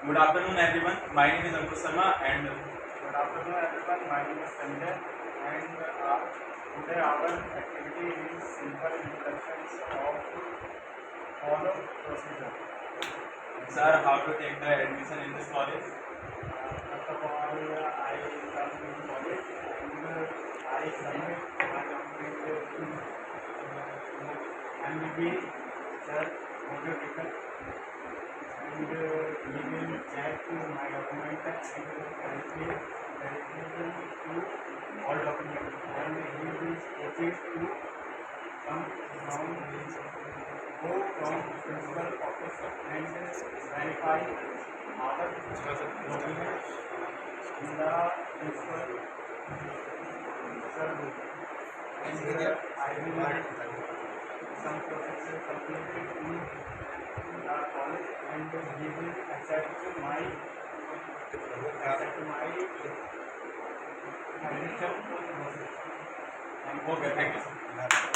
Good afternoon, everyone. My name is Ankush Sharma, and Good afternoon, everyone. My name is Sanjay, and today our activity is simple instructions of follow procedure. sir, how to take the admission in this college? First of all, I come to college and I submit my document to MBB sir, audio ticket, and he will check my document and verification to all documents, and he will proceed to come from go from principal office and verify our documents in the principal sir, and I will some process completed in the college, and he will accept my admission process. Okay, thank you, sir.